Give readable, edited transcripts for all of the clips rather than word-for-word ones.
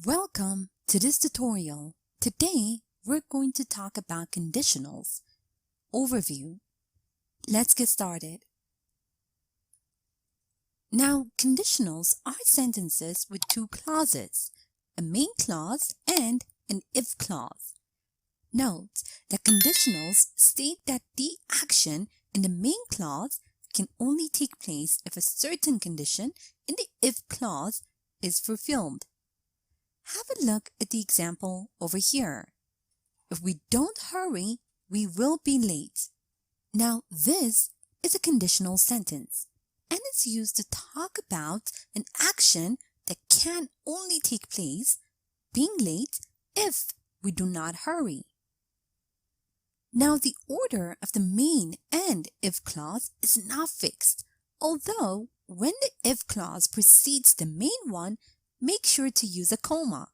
Welcome to this tutorial. Today, we're going to talk about conditionals. Overview. Let's get started. Now, conditionals are sentences with two clauses, a main clause and an if clause. Note that conditionals state that the action in the main clause can only take place if a certain condition in the if clause is fulfilled. Have a look at the example over here. If we don't hurry, we will be late. Now, this is a conditional sentence, and it's used to talk about an action that can only take place, being late, if we do not hurry. Now, the order of the main and if clause is not fixed, although when the if clause precedes the main one, make sure to use a comma.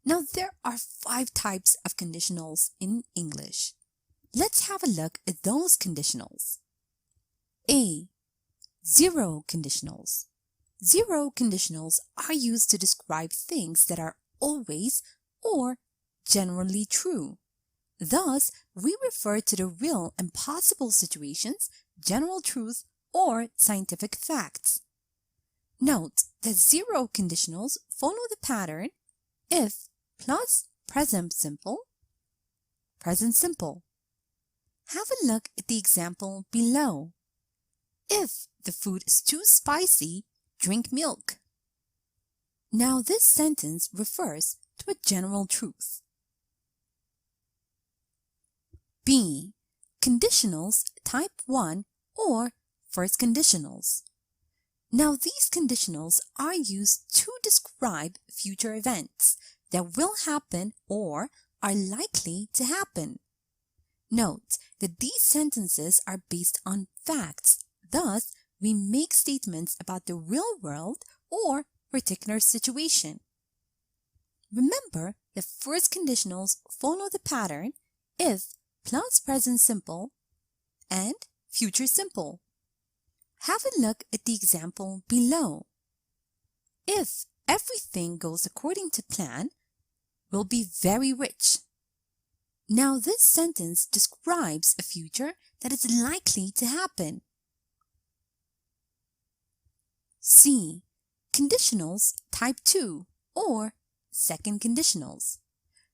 Now, there are 5 types of conditionals in English. Let's have a look at those conditionals. A. Zero conditionals. Zero conditionals are used to describe things that are always or generally true. Thus, we refer to the real and possible situations, general truth, or scientific facts. Note that zero conditionals follow the pattern if plus present simple, present simple. Have a look at the example below. If the food is too spicy, drink milk. Now this sentence refers to a general truth. B. Conditionals type 1 or first conditionals. Now these conditionals are used to describe future events that will happen or are likely to happen. Note that these sentences are based on facts. Thus, we make statements about the real world or particular situation. Remember that first conditionals follow the pattern if plus present simple and future simple. Have a look at the example below. If everything goes according to plan, we'll be very rich. Now this sentence describes a future that is likely to happen. C. Conditionals type 2 or second conditionals.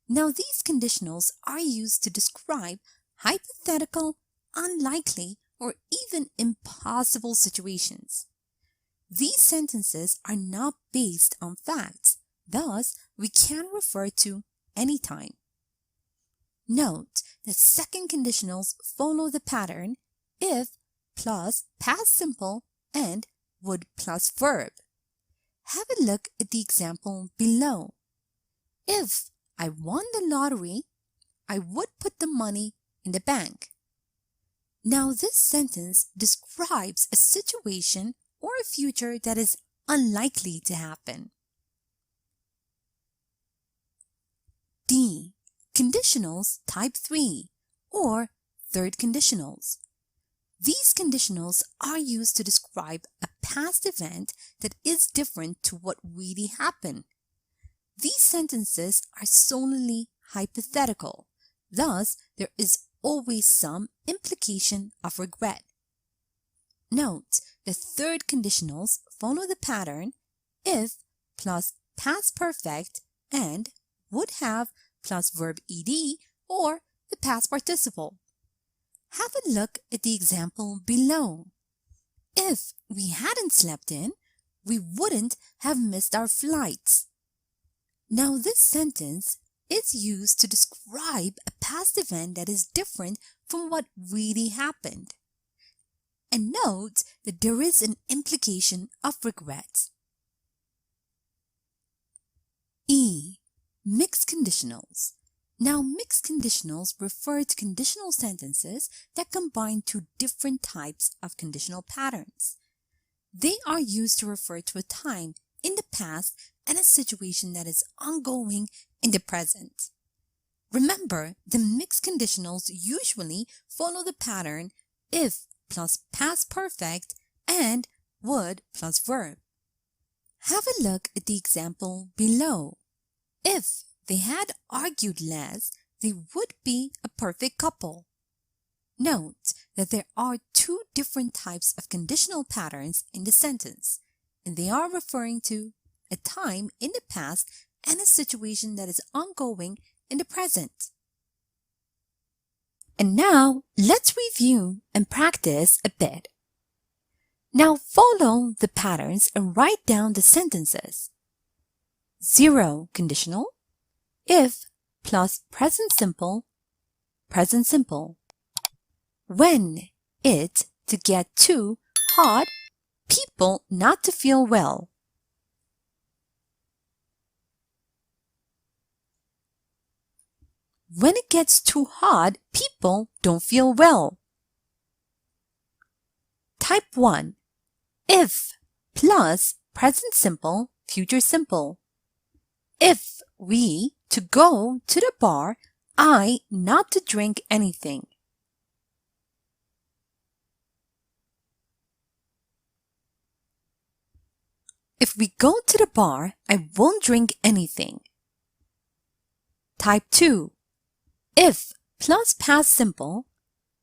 Now these conditionals are used to describe hypothetical, unlikely, or even impossible situations. These sentences are not based on facts, thus we can refer to any time. Note that second conditionals follow the pattern if plus past simple and would plus verb. Have a look at the example below. If I won the lottery, I would put the money in the bank. Now this sentence describes a situation or a future that is unlikely to happen. D. Conditionals type 3 or third conditionals. These conditionals are used to describe a past event that is different to what really happened. These sentences are solely hypothetical. Thus, there is always some implication of regret. Note the third conditionals follow the pattern if plus past perfect and would have plus verb ed or the past participle. Have a look at the example below. If we hadn't slept in, we wouldn't have missed our flights. Now this sentence is used to describe a past event that is different from what really happened. And note that there is an implication of regret. E. Mixed conditionals. Now, mixed conditionals refer to conditional sentences that combine two different types of conditional patterns. They are used to refer to a time in the past and a situation that is ongoing in the present. Remember, the mixed conditionals usually follow the pattern if plus past perfect and would plus verb. Have a look at the example below. If they had argued less, they would be a perfect couple. Note that there are two different types of conditional patterns in the sentence, and they are referring to a time in the past and a situation that is ongoing in the present. And now, let's review and practice a bit. Now follow the patterns and write down the sentences. 0 conditional, if plus present simple, present simple. When it to get too hot, people not to feel well. When it gets too hot, people don't feel well. Type 1. If plus present simple, future simple. If we to go to the bar, I not to drink anything. If we go to the bar, I won't drink anything. Type 2. If plus past simple,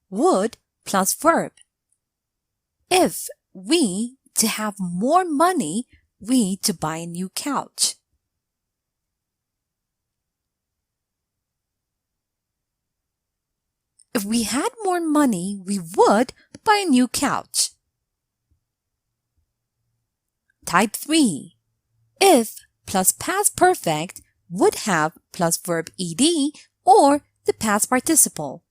would plus verb. If we to have more money, we to buy a new couch. If we had more money, we would buy a new couch. Type 3. If plus past perfect would have plus verb ed or the past participle.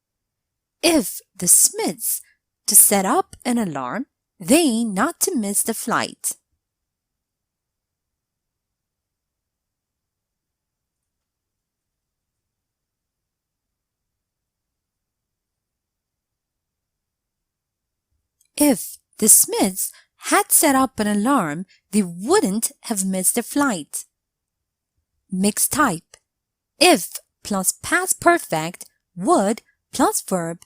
If the Smiths to set up an alarm, they not to miss the flight. If the Smiths had set up an alarm, they wouldn't have missed the flight. Mixed type. If plus past perfect, would plus verb.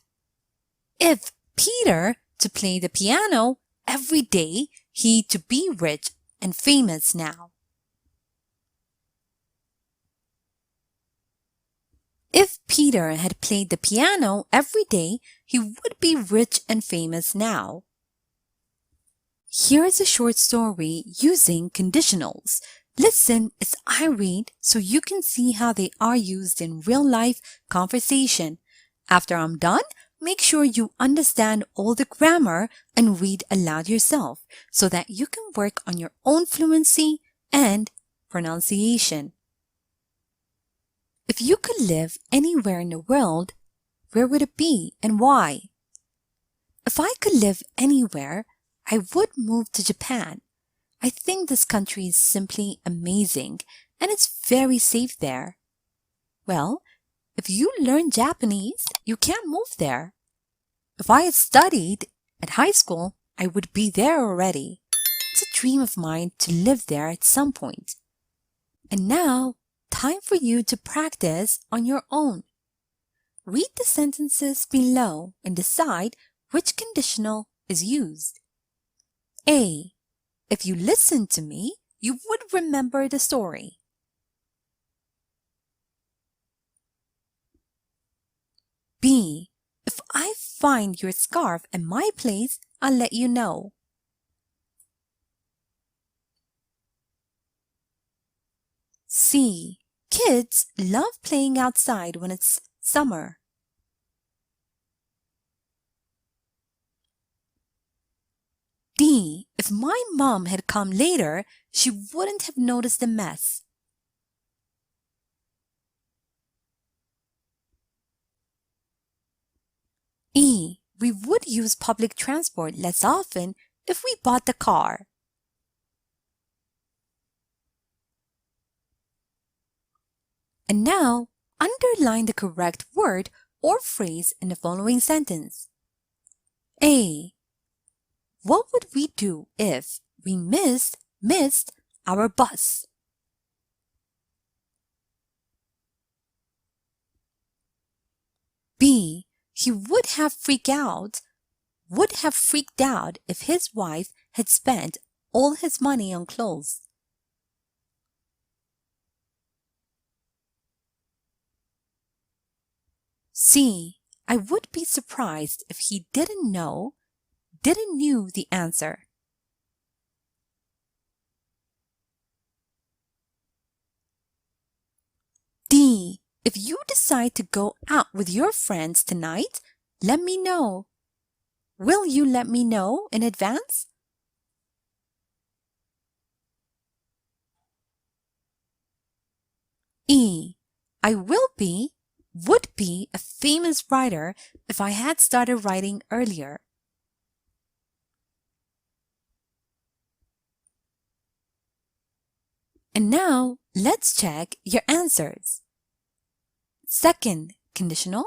If Peter to play the piano every day, he to be rich and famous now. If Peter had played the piano every day, he would be rich and famous now. Here is a short story using conditionals. Listen as I read so you can see how they are used in real-life conversation. After I'm done, make sure you understand all the grammar and read aloud yourself so that you can work on your own fluency and pronunciation. If you could live anywhere in the world, where would it be and why? If I could live anywhere, I would move to Japan. I think this country is simply amazing and it's very safe there. Well, if you learn Japanese, you can't move there. If I had studied at high school, I would be there already. It's a dream of mine to live there at some point. And now, time for you to practice on your own. Read the sentences below and decide which conditional is used. A. If you listen to me, you would remember the story. B. If I find your scarf at my place, I'll let you know. C. Kids love playing outside when it's summer. D. If my mom had come later, she wouldn't have noticed the mess. E. We would use public transport less often if we bought the car. And now, underline the correct word or phrase in the following sentence. A. What would we do if we missed our bus? B. He would have freaked out if his wife had spent all his money on clothes. C. I would be surprised if he didn't knew the answer. D. If you decide to go out with your friends tonight, let me know. Will you let me know in advance? E. I would be a famous writer if I had started writing earlier. And now, let's check your answers. Second conditional,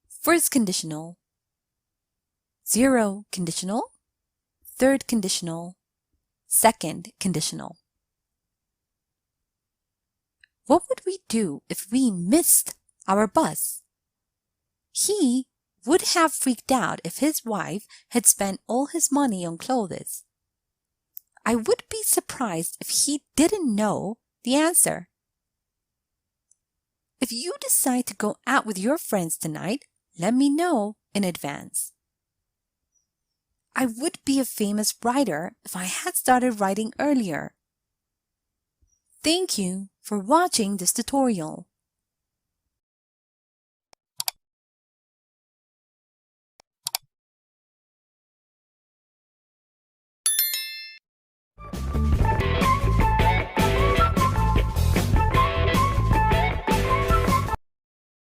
first conditional, zero conditional, third conditional, second conditional. What would we do if we missed our bus? He would have freaked out if his wife had spent all his money on clothes. I would be surprised if he didn't know the answer. If you decide to go out with your friends tonight, let me know in advance. I would be a famous writer if I had started writing earlier. Thank you for watching this tutorial.